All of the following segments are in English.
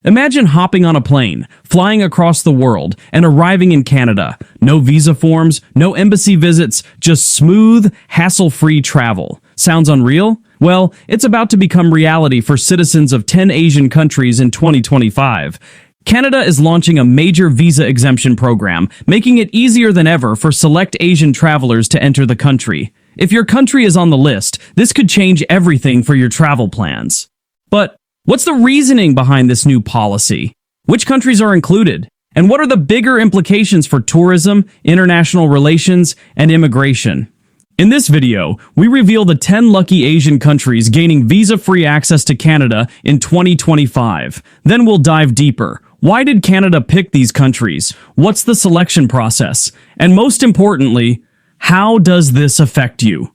Imagine hopping on a plane, flying across the world, and arriving in Canada. No visa forms, no embassy visits, just smooth, hassle-free travel. Sounds unreal? Well, it's about to become reality for citizens of 10 Asian countries in 2025. Canada is launching a major visa exemption program, making it easier than ever for select Asian travelers to enter the country. If your country is on the list, this could change everything for your travel plans. But what's the reasoning behind this new policy? Which countries are included? And what are the bigger implications for tourism, international relations, and immigration? In this video, we reveal the 10 lucky Asian countries gaining visa-free access to Canada in 2025. Then we'll dive deeper. Why did Canada pick these countries? What's the selection process? And most importantly, how does this affect you?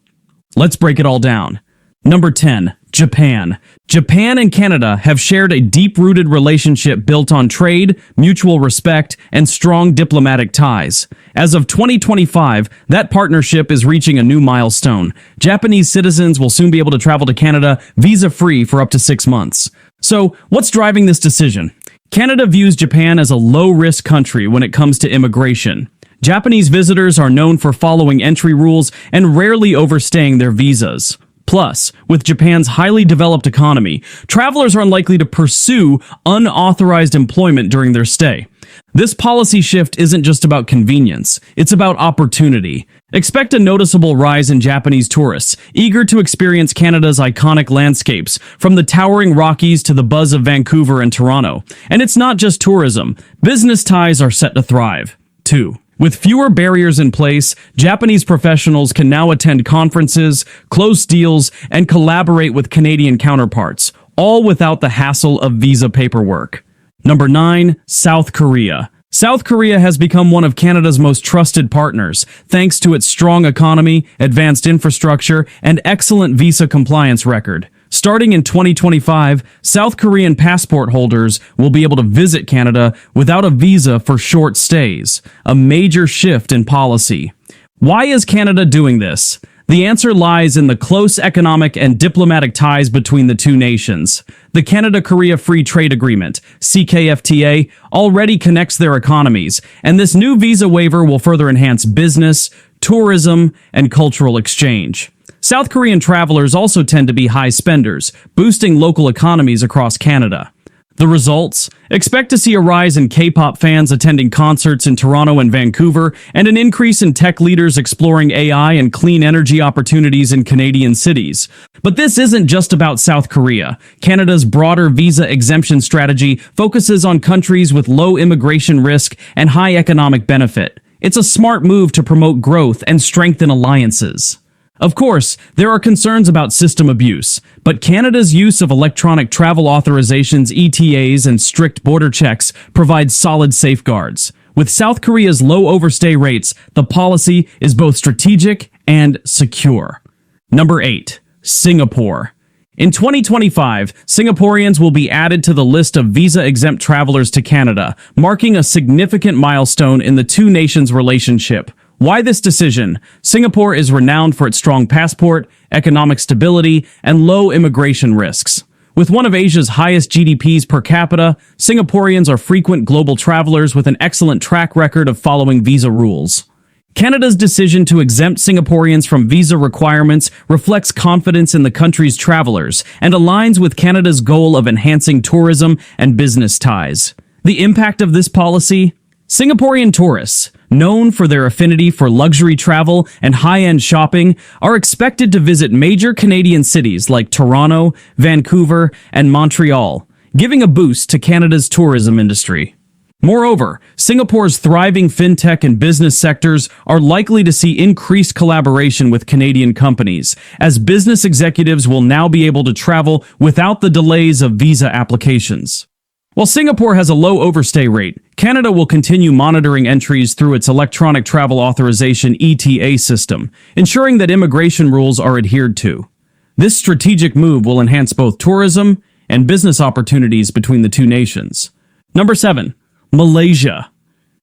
Let's break it all down. Number 10. Japan. Japan and Canada have shared a deep-rooted relationship built on trade, mutual respect, and strong diplomatic ties. As of 2025, that partnership is reaching a new milestone. Japanese citizens will soon be able to travel to Canada visa-free for up to 6 months. So, what's driving this decision? Canada views Japan as a low-risk country when it comes to immigration. Japanese visitors are known for following entry rules and rarely overstaying their visas. Plus, with Japan's highly developed economy, travelers are unlikely to pursue unauthorized employment during their stay. This policy shift isn't just about convenience, it's about opportunity. Expect a noticeable rise in Japanese tourists, eager to experience Canada's iconic landscapes, from the towering Rockies to the buzz of Vancouver and Toronto. And it's not just tourism. Business ties are set to thrive, too. With fewer barriers in place, Japanese professionals can now attend conferences, close deals, and collaborate with Canadian counterparts, all without the hassle of visa paperwork. Number 9. South Korea. South Korea has become one of Canada's most trusted partners, thanks to its strong economy, advanced infrastructure, and excellent visa compliance record. Starting in 2025, South Korean passport holders will be able to visit Canada without a visa for short stays, a major shift in policy. Why is Canada doing this? The answer lies in the close economic and diplomatic ties between the two nations. The Canada-Korea Free Trade Agreement, CKFTA, already connects their economies, and this new visa waiver will further enhance business, tourism, and cultural exchange. South Korean travelers also tend to be high spenders, boosting local economies across Canada. The results? Expect to see a rise in K-pop fans attending concerts in Toronto and Vancouver, and an increase in tech leaders exploring AI and clean energy opportunities in Canadian cities. But this isn't just about South Korea. Canada's broader visa exemption strategy focuses on countries with low immigration risk and high economic benefit. It's a smart move to promote growth and strengthen alliances. Of course, there are concerns about system abuse, but Canada's use of electronic travel authorizations (ETAs) and strict border checks provides solid safeguards. With South Korea's low overstay rates, the policy is both strategic and secure. Number 8. Singapore. In 2025, Singaporeans will be added to the list of visa-exempt travelers to Canada, marking a significant milestone in the two nations' relationship. Why this decision? Singapore is renowned for its strong passport, economic stability, and low immigration risks. With one of Asia's highest GDPs per capita, Singaporeans are frequent global travelers with an excellent track record of following visa rules. Canada's decision to exempt Singaporeans from visa requirements reflects confidence in the country's travelers and aligns with Canada's goal of enhancing tourism and business ties. The impact of this policy? Singaporean tourists, known for their affinity for luxury travel and high-end shopping, are expected to visit major Canadian cities like Toronto, Vancouver, and Montreal, giving a boost to Canada's tourism industry. Moreover, Singapore's thriving fintech and business sectors are likely to see increased collaboration with Canadian companies, as business executives will now be able to travel without the delays of visa applications. While Singapore has a low overstay rate, Canada will continue monitoring entries through its electronic travel authorization (ETA) system, ensuring that immigration rules are adhered to. This strategic move will enhance both tourism and business opportunities between the two nations. Number 7. Malaysia.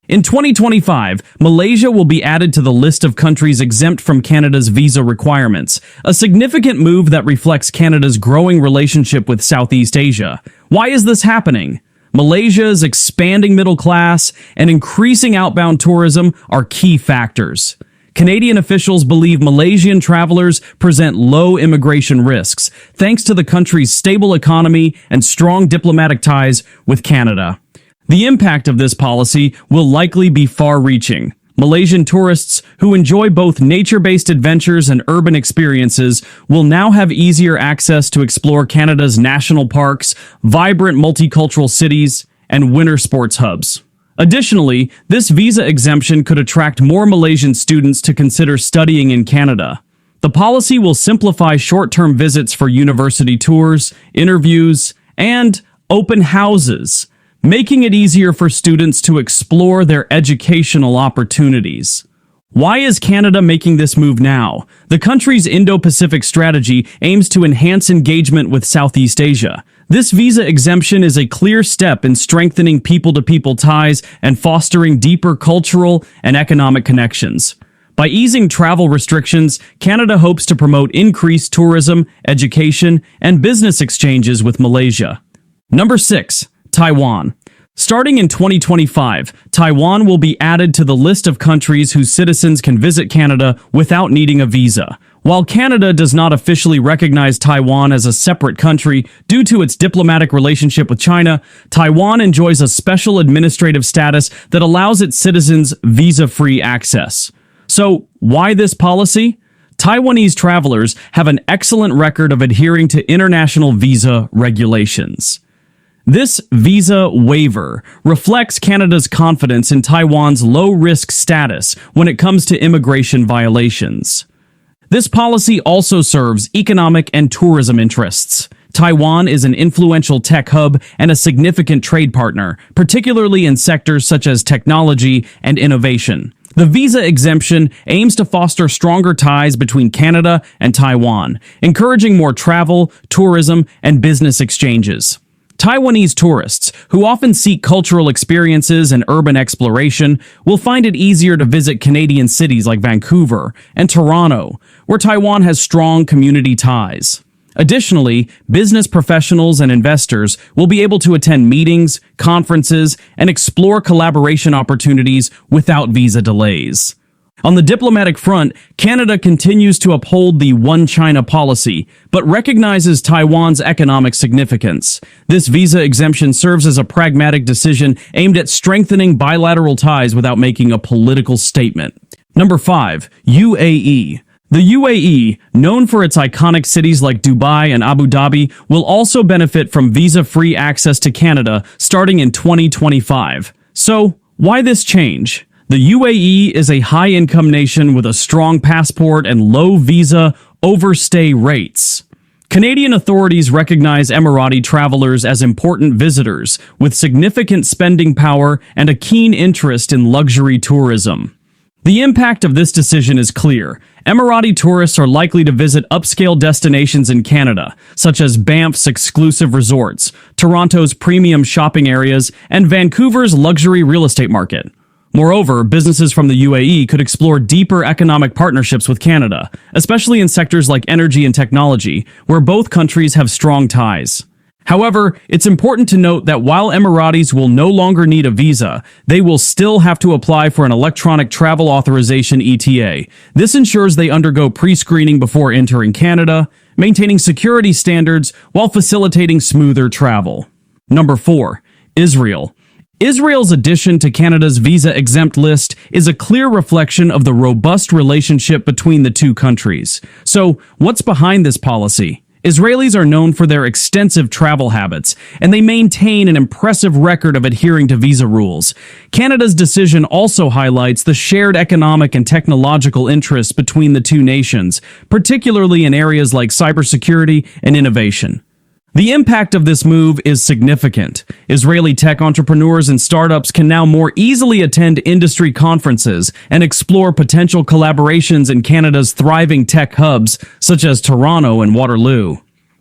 In 2025, Malaysia will be added to the list of countries exempt from Canada's visa requirements, a significant move that reflects Canada's growing relationship with Southeast Asia. Why is this happening? Malaysia's expanding middle class and increasing outbound tourism are key factors. Canadian officials believe Malaysian travelers present low immigration risks, thanks to the country's stable economy and strong diplomatic ties with Canada. The impact of this policy will likely be far-reaching. Malaysian tourists who enjoy both nature-based adventures and urban experiences will now have easier access to explore Canada's national parks, vibrant multicultural cities, and winter sports hubs. Additionally, this visa exemption could attract more Malaysian students to consider studying in Canada. The policy will simplify short-term visits for university tours, interviews, and open houses, making it easier for students to explore their educational opportunities. Why is Canada making this move now? The country's Indo-Pacific strategy aims to enhance engagement with Southeast Asia. This visa exemption is a clear step in strengthening people-to-people ties and fostering deeper cultural and economic connections. By easing travel restrictions, Canada hopes to promote increased tourism, education, and business exchanges with Malaysia. Number 6. Taiwan. Starting in 2025, Taiwan will be added to the list of countries whose citizens can visit Canada without needing a visa. While Canada does not officially recognize Taiwan as a separate country due to its diplomatic relationship with China, Taiwan enjoys a special administrative status that allows its citizens visa-free access. So, why this policy? Taiwanese travelers have an excellent record of adhering to international visa regulations. This visa waiver reflects Canada's confidence in Taiwan's low-risk status when it comes to immigration violations. This policy also serves economic and tourism interests. Taiwan is an influential tech hub and a significant trade partner, particularly in sectors such as technology and innovation. The visa exemption aims to foster stronger ties between Canada and Taiwan, encouraging more travel, tourism, and business exchanges. Taiwanese tourists, who often seek cultural experiences and urban exploration, will find it easier to visit Canadian cities like Vancouver and Toronto, where Taiwan has strong community ties. Additionally, business professionals and investors will be able to attend meetings, conferences, and explore collaboration opportunities without visa delays. On the diplomatic front, Canada continues to uphold the One China policy, but recognizes Taiwan's economic significance. This visa exemption serves as a pragmatic decision aimed at strengthening bilateral ties without making a political statement. Number 5. UAE. The UAE, known for its iconic cities like Dubai and Abu Dhabi, will also benefit from visa-free access to Canada starting in 2025. So, why this change? The UAE is a high-income nation with a strong passport and low visa overstay rates. Canadian authorities recognize Emirati travelers as important visitors with significant spending power and a keen interest in luxury tourism. The impact of this decision is clear. Emirati tourists are likely to visit upscale destinations in Canada, such as Banff's exclusive resorts, Toronto's premium shopping areas, and Vancouver's luxury real estate market. Moreover, businesses from the UAE could explore deeper economic partnerships with Canada, especially in sectors like energy and technology, where both countries have strong ties. However, it's important to note that while Emiratis will no longer need a visa, they will still have to apply for an electronic travel authorization ETA. This ensures they undergo pre-screening before entering Canada, maintaining security standards while facilitating smoother travel. Number 4. Israel. Israel's addition to Canada's visa-exempt list is a clear reflection of the robust relationship between the two countries. So, what's behind this policy? Israelis are known for their extensive travel habits, and they maintain an impressive record of adhering to visa rules. Canada's decision also highlights the shared economic and technological interests between the two nations, particularly in areas like cybersecurity and innovation. The impact of this move is significant. Israeli tech entrepreneurs and startups can now more easily attend industry conferences and explore potential collaborations in Canada's thriving tech hubs, such as Toronto and Waterloo.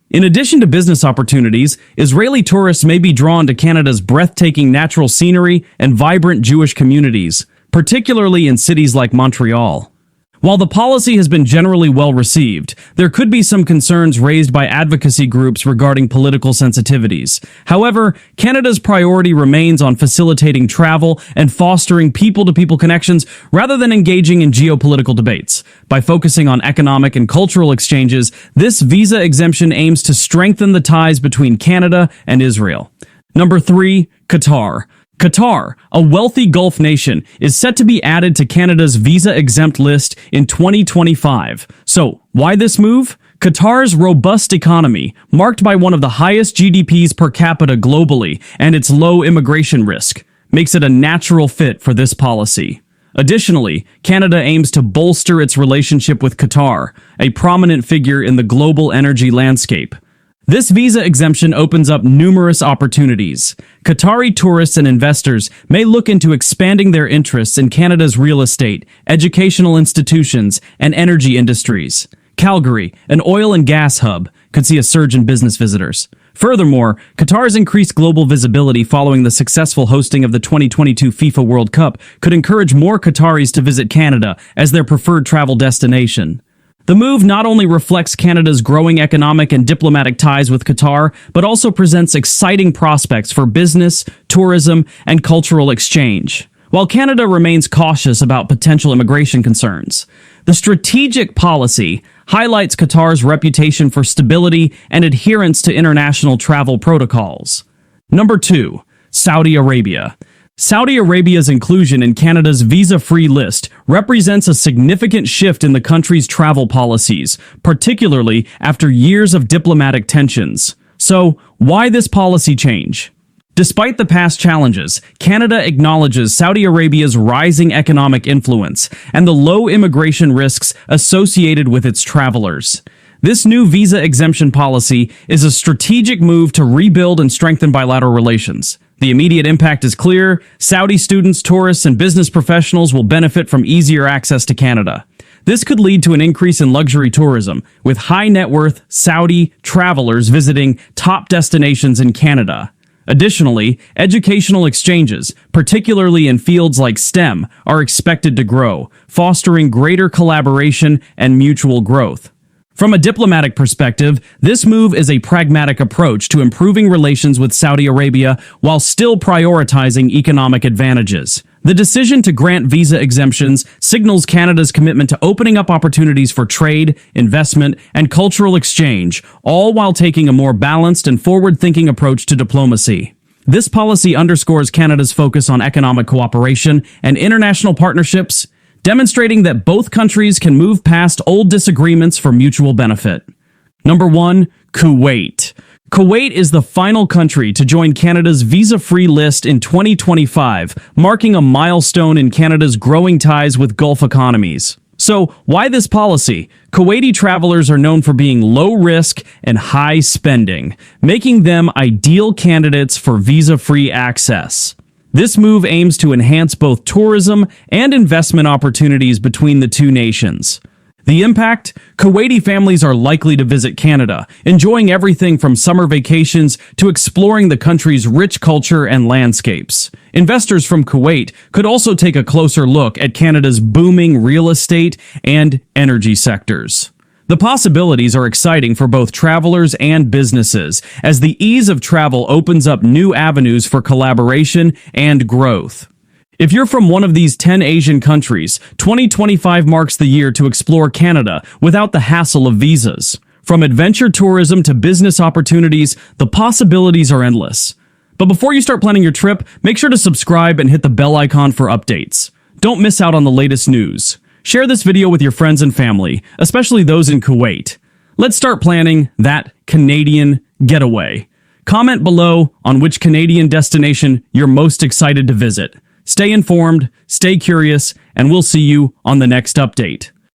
In addition to business opportunities, Israeli tourists may be drawn to Canada's breathtaking natural scenery and vibrant Jewish communities, particularly in cities like Montreal. While the policy has been generally well received, there could be some concerns raised by advocacy groups regarding political sensitivities. However, Canada's priority remains on facilitating travel and fostering people-to-people connections rather than engaging in geopolitical debates. By focusing on economic and cultural exchanges, this visa exemption aims to strengthen the ties between Canada and Israel. Number 3, Qatar. Qatar, a wealthy Gulf nation, is set to be added to Canada's visa-exempt list in 2025. So, why this move? Qatar's robust economy, marked by one of the highest GDPs per capita globally and its low immigration risk, makes it a natural fit for this policy. Additionally, Canada aims to bolster its relationship with Qatar, a prominent figure in the global energy landscape. This visa exemption opens up numerous opportunities. Qatari tourists and investors may look into expanding their interests in Canada's real estate, educational institutions, and energy industries. Calgary, an oil and gas hub, could see a surge in business visitors. Furthermore, Qatar's increased global visibility following the successful hosting of the 2022 FIFA World Cup could encourage more Qataris to visit Canada as their preferred travel destination. The move not only reflects Canada's growing economic and diplomatic ties with Qatar, but also presents exciting prospects for business, tourism, and cultural exchange. While Canada remains cautious about potential immigration concerns, the strategic policy highlights Qatar's reputation for stability and adherence to international travel protocols. Number 2, Saudi Arabia. Saudi Arabia's inclusion in Canada's visa-free list represents a significant shift in the country's travel policies, particularly after years of diplomatic tensions. So, why this policy change? Despite the past challenges, Canada acknowledges Saudi Arabia's rising economic influence and the low immigration risks associated with its travelers. This new visa exemption policy is a strategic move to rebuild and strengthen bilateral relations. The immediate impact is clear. Saudi students, tourists, and business professionals will benefit from easier access to Canada. This could lead to an increase in luxury tourism, with high-net-worth Saudi travelers visiting top destinations in Canada. Additionally, educational exchanges, particularly in fields like STEM, are expected to grow, fostering greater collaboration and mutual growth. From a diplomatic perspective, this move is a pragmatic approach to improving relations with Saudi Arabia while still prioritizing economic advantages. The decision to grant visa exemptions signals Canada's commitment to opening up opportunities for trade, investment, and cultural exchange, all while taking a more balanced and forward-thinking approach to diplomacy. This policy underscores Canada's focus on economic cooperation and international partnerships, demonstrating that both countries can move past old disagreements for mutual benefit. Number 1, Kuwait. Kuwait is the final country to join Canada's visa-free list in 2025, marking a milestone in Canada's growing ties with Gulf economies. So, why this policy? Kuwaiti travelers are known for being low risk and high spending, making them ideal candidates for visa-free access. This move aims to enhance both tourism and investment opportunities between the two nations. The impact? Kuwaiti families are likely to visit Canada, enjoying everything from summer vacations to exploring the country's rich culture and landscapes. Investors from Kuwait could also take a closer look at Canada's booming real estate and energy sectors. The possibilities are exciting for both travelers and businesses, as the ease of travel opens up new avenues for collaboration and growth. If you're from one of these 10 Asian countries, 2025 marks the year to explore Canada without the hassle of visas. From adventure tourism to business opportunities, the possibilities are endless. But before you start planning your trip, make sure to subscribe and hit the bell icon for updates. Don't miss out on the latest news. Share this video with your friends and family, especially those in Kuwait. Let's start planning that Canadian getaway. Comment below on which Canadian destination you're most excited to visit. Stay informed, stay curious, and we'll see you on the next update.